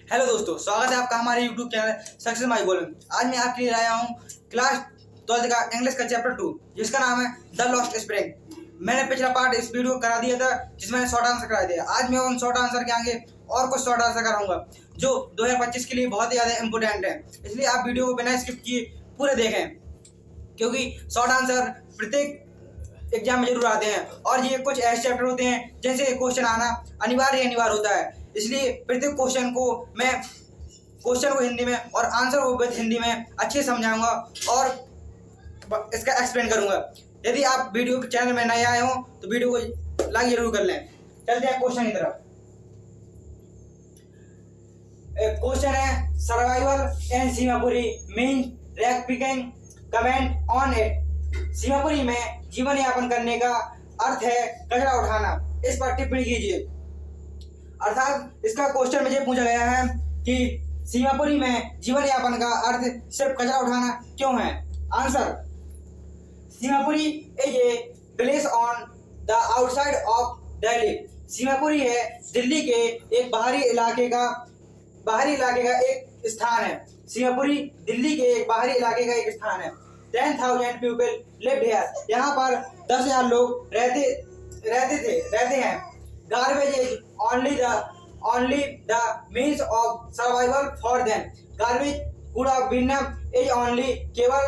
Hello दोस्तों, स्वागत है आपका हमारे यूट्यूब चैनल सक्सेस माई गोल में। आज मैं आपके लिए लाया हूँ क्लास 12 का इंग्लिश का चैप्टर 2 जिसका नाम है द लॉस्ट स्प्रिंग। मैंने पिछला पार्ट इस वीडियो को करा दिया था जिसमें शॉर्ट आंसर करा दिया। आज मैं उन शॉर्ट आंसर के आगे और कुछ शॉर्ट आंसर कराऊंगा जो 2025 के लिए बहुत ही ज़्यादा इंपॉर्टेंट है। इसलिए आप वीडियो को बिना स्किप किए पूरे देखें, क्योंकि शॉर्ट आंसर प्रत्येक एग्जाम में जरूर आते हैं और ये कुछ ऐसे चैप्टर होते हैं जैसे क्वेश्चन आना अनिवार्य होता है। इसलिए प्रत्येक क्वेश्चन को हिंदी में और आंसर को विद हिंदी में अच्छे समझाऊंगा और इसका एक्सप्लेन करूंगा। यदि आप वीडियो चैनल में नए आए हो तो वीडियो को लाइक जरूर कर लें। चलते हैं क्वेश्चन की तरफ। क्वेश्चन है survival in Seemapuri mean rag picking, comment on it. Seemapuri में जीवन यापन करने का अर्थ है कचरा उठाना। इस पर टिप्पणी कीजिए। अर्थात इसका क्वेश्चन मुझे पूछा गया है कि सीमापुरी में जीवन यापन का अर्थ सिर्फ कचरा उठाना क्यों है। Answer, Seemapuri is a place on the outside of Delhi. Seemapuri है दिल्ली के एक बाहरी इलाके का एक स्थान है। सीमापुरी दिल्ली के एक बाहरी इलाके का एक स्थान है। 10,000 पीपल लिव्ड हियर। यहाँ पर 10,000 लोग रहते हैं। Garbage is only the means of survival for them. Garbage कूड़ा बीनना इज only केवल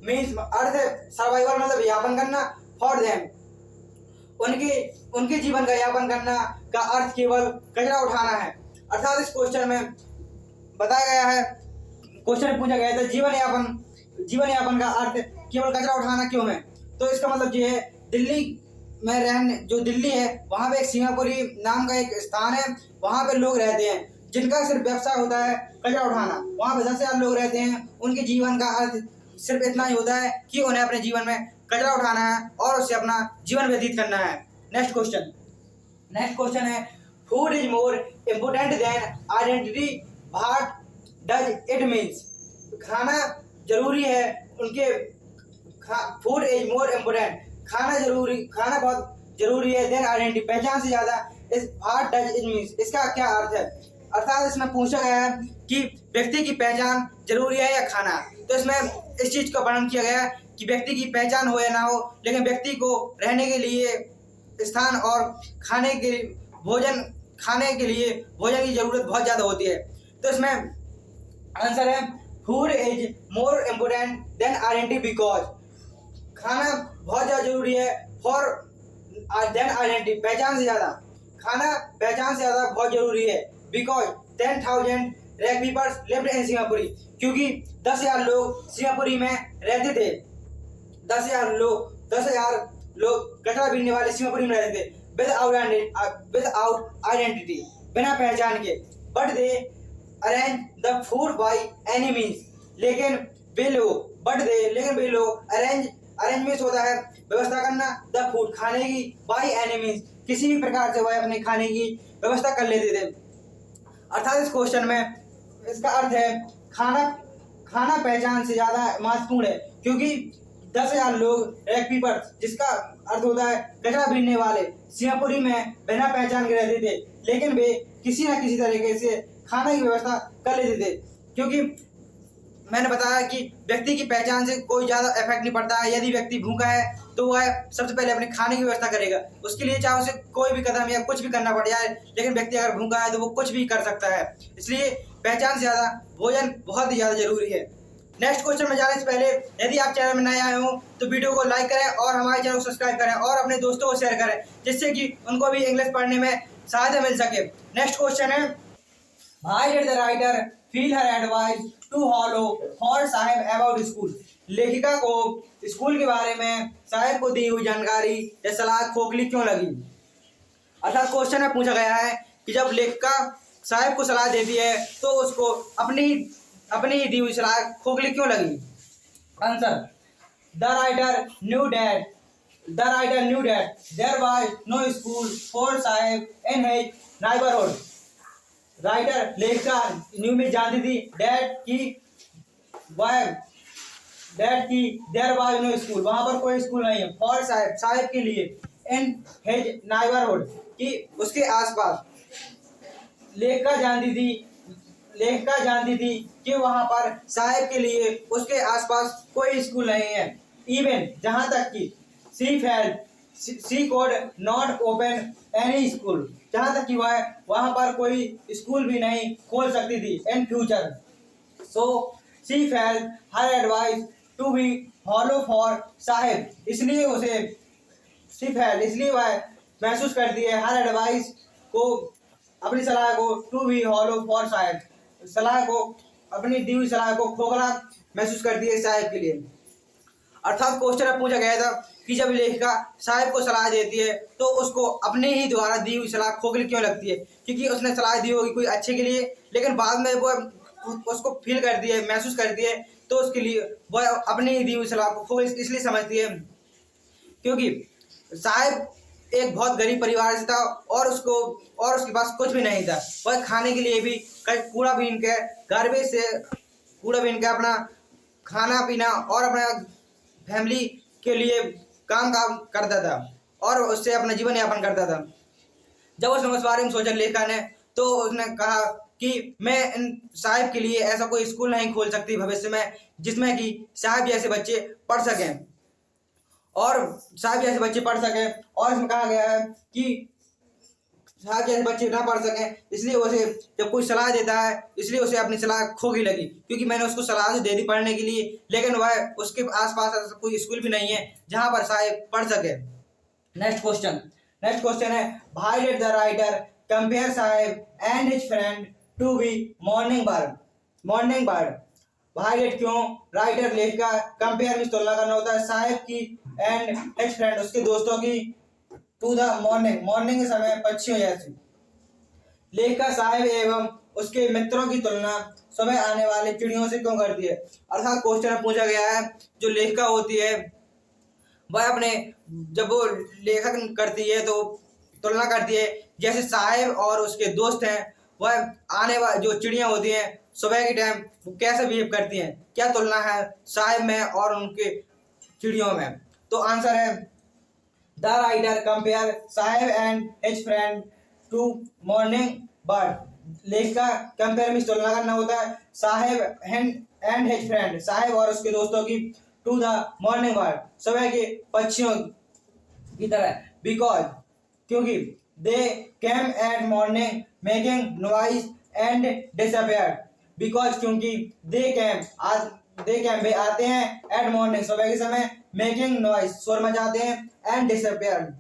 मीन्स अर्थ है सर्वाइवल मतलब यापन करना, for them उनके जीवन का यापन करना का अर्थ केवल कचरा उठाना है। अर्थात इस क्वेश्चन में बताया गया है, क्वेश्चन पूछा गया था जीवन यापन का अर्थ केवल कचरा उठाना क्यों है। तो इसका मतलब ये है दिल्ली है वहाँ पे एक सीमापुरी नाम का एक स्थान है। वहाँ पे लोग रहते हैं जिनका सिर्फ व्यवसाय होता है कचरा उठाना। वहाँ पे 10,000 लोग रहते हैं। उनके जीवन का अर्थ सिर्फ इतना ही होता है कि उन्हें अपने जीवन में कचरा उठाना है और उससे अपना जीवन व्यतीत करना है। नेक्स्ट क्वेश्चन है food is more important than identity, what does it means. खाना जरूरी है फूड इज मोर इम्पोर्टेंट, खाना बहुत जरूरी है देन आइडेंटिटी, पहचान से ज्यादा। इस व्हाट डज इट मीन्स, इसका क्या अर्थ है। अर्थात इसमें पूछा गया है कि व्यक्ति की पहचान जरूरी है या खाना। तो इसमें इस चीज का वर्णन किया गया है कि व्यक्ति की पहचान हो या ना हो, लेकिन व्यक्ति को रहने के लिए स्थान और खाने के लिए भोजन की जरूरत बहुत ज्यादा होती है। तो इसमें आंसर है food is more important than identity because खाना बहुत ज्यादा जरूरी है फॉर देन आइडेंटिटी, पहचान से ज्यादा। खाना पहचान से ज्यादा बहुत जरूरी है because 10,000 rag peoples lived in Seemapuri, क्योंकि 10,000 लोग सीमापुरी में रहते थे। 10,000 लोग कचरा बीनने वाले सीमापुरी में रहते थे विदाउट आइडेंटिटी, बिना पहचान के। But they arrange the food by any means, लेकिन वे लोग अरेंज मीन्स होता है व्यवस्था करना, द फूड खाने की, बाय एनी मीन्स किसी भी प्रकार से वह अपने खाने की व्यवस्था कर लेते थे। अर्थात इस क्वेश्चन में इसका अर्थ है खाना पहचान से ज्यादा महत्वपूर्ण है, क्योंकि 10,000 लोग रैक पीपल्स, जिसका अर्थ होता है कचरा बीनने वाले, सीमापुरी में बिना पहचान के रहते थे, लेकिन वे किसी न किसी तरीके से खाने की व्यवस्था कर लेते थे। क्योंकि मैंने बताया कि व्यक्ति की पहचान से कोई ज़्यादा इफेक्ट नहीं पड़ता है। यदि व्यक्ति भूखा है तो वह सबसे पहले अपने खाने की व्यवस्था करेगा। उसके लिए चाहे उसे कोई भी कदम या कुछ भी करना पड़ जाए, लेकिन व्यक्ति अगर भूखा है तो वो कुछ भी कर सकता है। इसलिए पहचान से ज़्यादा भोजन बहुत ही ज़्यादा जरूरी है। नेक्स्ट क्वेश्चन में जाने से पहले यदि आप चैनल में नए आए हो तो वीडियो को लाइक करें और हमारे चैनल को सब्सक्राइब करें और अपने दोस्तों को शेयर करें, जिससे कि उनको भी इंग्लिश पढ़ने में सहायता मिल सके। नेक्स्ट क्वेश्चन है why did the writer feel her advice to hollow for Saheb about school. लेखिका को स्कूल के बारे में साहेब को दी हुई जानकारी या सलाह खोखली क्यों लगी। अर्थात क्वेश्चन में पूछा गया है कि जब लेखिका साहेब को सलाह देती है तो उसको अपनी दी हुई सलाह खोखली क्यों लगी। Answer, the writer knew that there was no school for Saheb in his neighbourhood. Writer लेखिका न्यू में जानती थी डेट की देयर वाज नो स्कूल, वहां पर कोई स्कूल नहीं है, फॉर साहेब के लिए, इन हिज नेबरहुड की उसके आसपास। लेखिका जानती थी लेखिका जानती थी कि वहां पर साहिब के लिए उसके आसपास कोई स्कूल नहीं है। इवन जहां तक कि she could not open any school, जहां तक कि वह वहां पर कोई स्कूल भी नहीं खोल सकती थी in future. So she felt her advice to be hollow for Sahib, इसलिए वह महसूस करती है हर एडवाइस को, अपनी सलाह को, to be hollow for Sahib, सलाह को, अपनी दी हुई सलाह को खोखला महसूस करती है साहिब के लिए। अर्थात क्वेश्चन पूछा गया था कि जब लेखिका साहिब को सलाह देती है तो उसको अपने ही द्वारा दी हुई सलाह खोखली क्यों लगती है, क्योंकि उसने सलाह दी होगी कोई अच्छे के लिए, लेकिन बाद में वो उसको फील करती है, महसूस करती है, तो उसके लिए वह अपनी ही दी हुई सलाह को खोखली इसलिए समझती है क्योंकि साहिब एक बहुत गरीब परिवार से था और उसके पास कुछ भी नहीं था। वह खाने के लिए भी कूड़ा बीन के, गार्बेज से कूड़ा बीन के अपना खाना पीना और अपना फैमिली के लिए काम करता था और उससे अपना जीवन यापन करता था। जब उसने उस बारे में सोचा लेखिका ने, तो उसने कहा कि मैं इन साहिब के लिए ऐसा कोई स्कूल नहीं खोल सकती भविष्य में जिसमें कि साहिब जैसे बच्चे पढ़ सकें और साहिब जैसे बच्चे पढ़ सकें। और इसमें कहा गया है कि साहिब जैसे बच्चे ना पढ़ सकें, इसलिए उसे जब कोई सलाह देता है इसलिए उसे अपनी सलाह खोखली लगी, क्योंकि मैंने उसको सलाह तो दे दी पढ़ने के लिए, लेकिन वह उसके आसपास ऐसा कोई स्कूल भी नहीं है जहां पर साहिब पढ़ सके। नेक्स्ट क्वेश्चन है, why did the writer compare Sahib and his friend to be morning bird. Why did, क्यों, राइटर लेखिका कंपेयर में तुलना करना होता है साहिब की एंड हिज फ्रेंड उसके दोस्तों की, टू द मॉर्निंग के समय पक्षियों जैसी। लेखिका साहिब एवं उसके मित्रों की तुलना सुबह आने वाले चिड़ियों से क्यों करती है। अर्थात क्वेश्चन पूछा गया है, जो लेखिका होती है वह अपने, जब वो लेखन करती है तो तुलना करती है जैसे साहिब और उसके दोस्त हैं, वह आने वाले जो चिड़ियां होती हैं सुबह के टाइम वो कैसे बिहेव करती हैं, क्या तुलना है साहिब में और उनके चिड़ियों में। तो आंसर है the writer compare Sahib and his friend to morning bird. लेखिका कंपेयर में तुलना करना होता है Sahib and his friend, Sahib और उसके दोस्तों की, टू द मॉर्निंग बर्ड, सुबह के पक्षियों की तरह। बिकॉज, क्योंकि they came at morning making noise and disappeared. Because, क्योंकि दे केम वे आते हैं, एट मॉर्निंग सुबह के समय, मेकिंग नॉइज शोर मचाते हैं, एंड डिसअपियर्ड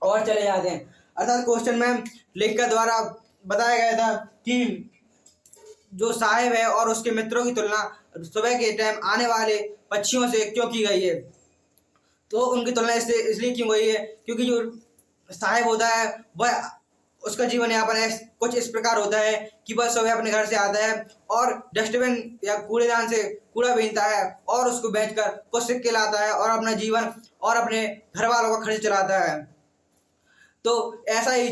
और चले जाते हैं। अर्थात क्वेश्चन में लेखिका द्वारा बताया गया था कि जो साहिब है और उसके मित्रों की तुलना सुबह के टाइम आने वाले पक्षियों से क्यों की गई है। तो उनकी तुलना इसलिए क्यों गई है क्योंकि जो साहिब होता है वह, उसका जीवन यापन कुछ इस प्रकार होता है कि वह सुबह अपने घर से आता है और डस्टबिन या कूड़ेदान से कूड़ा बीनता है और उसको बेचकर कुछ सिक्के लाता है और अपना जीवन और अपने घर वालों का खर्च चलाता है। तो ऐसा ही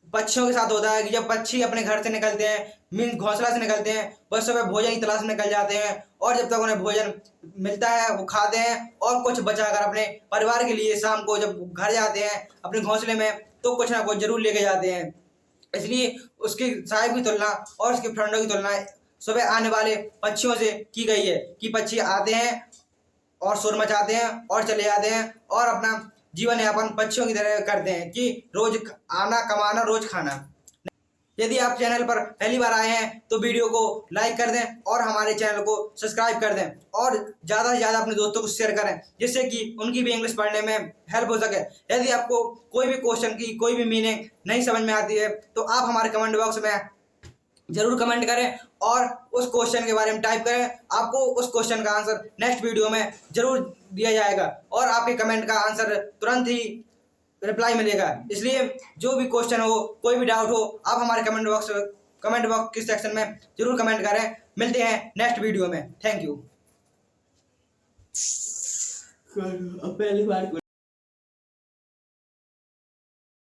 पक्षियों के साथ होता है कि जब पक्षी अपने घर से निकलते हैं, मीन्स घोंसला से निकलते हैं, वह सुबह भोजन की तलाश में निकल जाते हैं और जब तक उन्हें भोजन मिलता है वो खाते हैं और कुछ बचाकर अपने परिवार के लिए शाम को जब घर जाते हैं अपने घोंसले में तो कुछ ना कुछ जरूर लेके जाते हैं। इसलिए उसके साहिब की तुलना और उसके फ्रेंडों की तुलना सुबह आने वाले पक्षियों से की गई है कि पक्षी आते हैं और शोर मचाते हैं और चले जाते हैं और अपना जीवन यापन पक्षियों की तरह करते हैं कि रोज आना कमाना रोज खाना। यदि आप चैनल पर पहली बार आए हैं तो वीडियो को लाइक कर दें और हमारे चैनल को सब्सक्राइब कर दें और ज़्यादा से ज़्यादा अपने दोस्तों को शेयर करें जिससे कि उनकी भी इंग्लिश पढ़ने में हेल्प हो सके। यदि आपको कोई भी क्वेश्चन की कोई भी मीनिंग नहीं समझ में आती है तो आप हमारे कमेंट बॉक्स में जरूर कमेंट करें और उस क्वेश्चन के बारे में टाइप करें। आपको उस क्वेश्चन का आंसर नेक्स्ट वीडियो में जरूर दिया जाएगा और आपके कमेंट का आंसर तुरंत ही रिप्लाई मिलेगा। इसलिए जो भी क्वेश्चन हो, कोई भी डाउट हो, आप हमारे कमेंट बॉक्स के सेक्शन में जरूर कमेंट करें। मिलते हैं नेक्स्ट वीडियो में। Thank you. पहली बार